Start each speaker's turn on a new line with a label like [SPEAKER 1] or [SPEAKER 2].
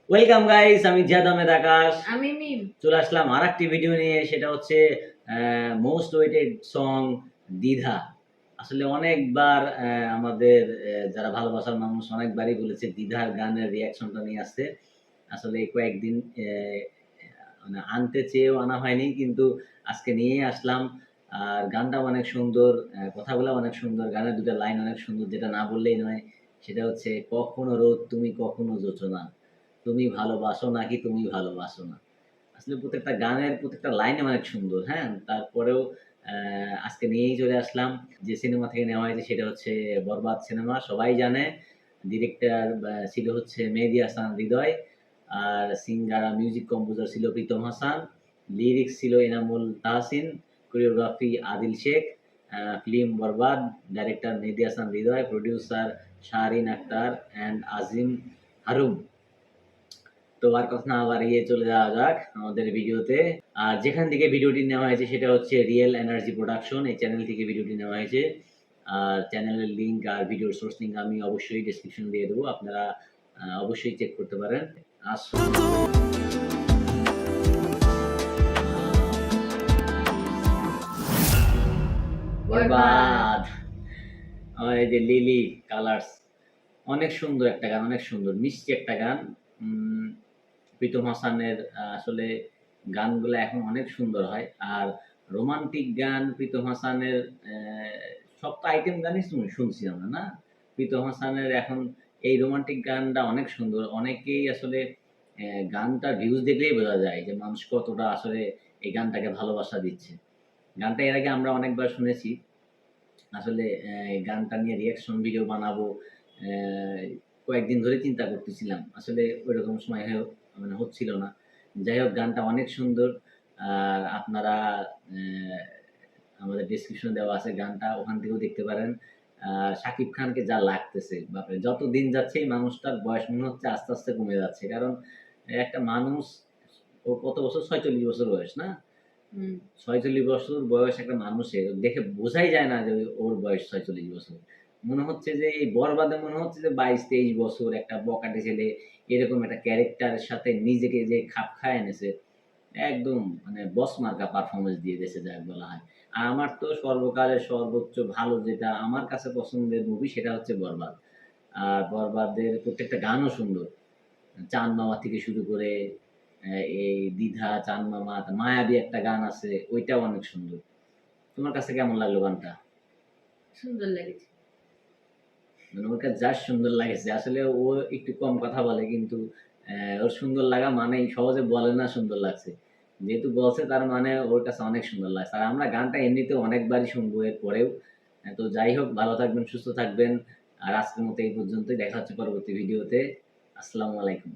[SPEAKER 1] Welcome guys, আমি জিয়াদ আহমেদ আকাশ।
[SPEAKER 2] আমি মিম।
[SPEAKER 1] চলে আসলাম আর একটি ভিডিও নিয়ে, সেটা হচ্ছে মোস্ট ওয়েটেড সং দ্বিধা। আসলে অনেকবার আমাদের যারা ভালোবাসার মানুষ অনেকবারই বলেছে দ্বিধার গানের রিয়াকশনটা নিয়ে আসতে। আসলে কয়েকদিন মানে আনতে চেয়েও আনা হয়নি, কিন্তু আজকে নিয়েই আসলাম। আর গানটা অনেক সুন্দর, কথাগুলো অনেক সুন্দর, গানের দুটো লাইন অনেক সুন্দর, যেটা না বললেই নয়। সেটা হচ্ছে, কখনো রোদ তুমি কখনো জোছনা, তুমি ভালোবাসো নাকি তুমি ভালোবাসো না। আসলে প্রত্যেকটা গানের প্রত্যেকটা লাইন অনেক সুন্দর। হ্যাঁ, তারপরেও আজকে নিয়েই চলে আসলাম। যে সিনেমা থেকে নেওয়া হয়েছে সেটা হচ্ছে বরবাদ সিনেমা, সবাই জানে। ডিরেক্টর ছিল হচ্ছে মেহেদী হাসান হৃদয়, আর সিঙ্গার মিউজিক কম্পোজার ছিল প্রীতম হাসান, লিরিক্স ছিল Enamul Tahsin, choreography Adil Sheikh. Film Borbaad, director Mehedi Hasan Hridoy, producer Shahrin Akter and Azim Harum. তো আর কথা না বাড়িয়ে চলে যাওয়া যাক আমাদের ভিডিওতে। আর যেখান থেকে ভিডিওটি নেওয়া হয়েছে সেটা হচ্ছে রিয়েল এনার্জি প্রোডাকশন, এই চ্যানেল থেকে ভিডিওটি নেওয়া হয়েছে। আর চ্যানেলের লিঙ্ক আর ভিডিওর সোর্স লিঙ্ক আমি অবশ্যই ডেসক্রিপশন দিয়ে দেবো, আপনারা অবশ্যই চেক করতে পারেন। আসুন। বরবাদ, এই যে লিলি কালার্স, অনেক সুন্দর একটা গান, অনেক সুন্দর মিষ্টি একটা গান। প্রীতম হাসানের আসলে গানগুলো এখন অনেক সুন্দর হয়। আর রোমান্টিক গান প্রীতম হাসানের সব তো আইটেম গানই শুনছি আমরা, না? প্রীতম হাসানের এখন এই রোমান্টিক গানটা অনেক সুন্দর। অনেকেই আসলে গানটার ভিউজ দেখলেই বোঝা যায় যে মানুষ কতটা আসলে এই গানটাকে ভালোবাসা দিচ্ছে। গানটা এর আগে আমরা অনেকবার শুনেছি। আসলে এই গানটা নিয়ে রিঅ্যাকশন ভিডিও বানাবো অ্যা কয়েকদিন ধরে চিন্তা করতেছিলাম। আসলে ঐরকম সময় মানে হচ্ছিল না। যাই হোক, গানটা অনেক সুন্দর। আর আপনারা আমাদের ডেসক্রিপশন দেওয়া আছে গানটা, ওখান থেকেও দেখতে পারেন। শাকিব খানকে যা লাগতেছে, বাপরে! যত দিন যাচ্ছে এই মানুষটার বয়স মনে হচ্ছে আস্তে, আস্তে কমে যাচ্ছে। কারণ একটা মানুষ, ও কত বছর? ৪৬ বছর বয়স, না? ৪৬ বছর বয়স একটা মানুষের দেখে বোঝাই যায় না যে ওর বয়স ৪৬ বছর। মনে হচ্ছে যে এই বরবাদে মনে হচ্ছে যে ২২-২৩ বছর একটা বখাটে ছেলে এরকম একটা ক্যারেক্টারের সাথে নিজেকে যে খাপ খাইয়ে এনেছে, একদম মানে বস মার্কা পারফরম্যান্স দিয়ে দিয়েছে যাকে বলা হয়। আর আমার তো সর্বকালের সর্বোচ্চ ভালো যেটা আমার কাছে পছন্দের মুভি সেটা হচ্ছে বরবাদ। আর বরবাদের প্রত্যেকটা গানও সুন্দর। চাঁদ মামা থেকে শুরু করে এই দ্বিধা, চাঁদ মামা, মায়াবী একটা গান আছে, ওইটাও অনেক সুন্দর। তোমার কাছে কেমন লাগলো গানটা?
[SPEAKER 2] সুন্দর লেগেছে।
[SPEAKER 1] মানে ওর কাছে যা সুন্দর লাগেছে। আসলে ও একটু কম কথা বলে, কিন্তু ওর সুন্দর লাগা মানেই সহজে বলে না সুন্দর লাগছে। যেহেতু বলছে তার মানে ওর কাছে অনেক সুন্দর লাগছে। আর আমরা গানটা এমনিতেও অনেকবারই শুনবো এর পরেও। তো যাই হোক, ভালো থাকবেন, সুস্থ থাকবেন। আর আজকের মতো এই পর্যন্তই। দেখা হচ্ছে পরবর্তী ভিডিওতে। আসসালামু আলাইকুম।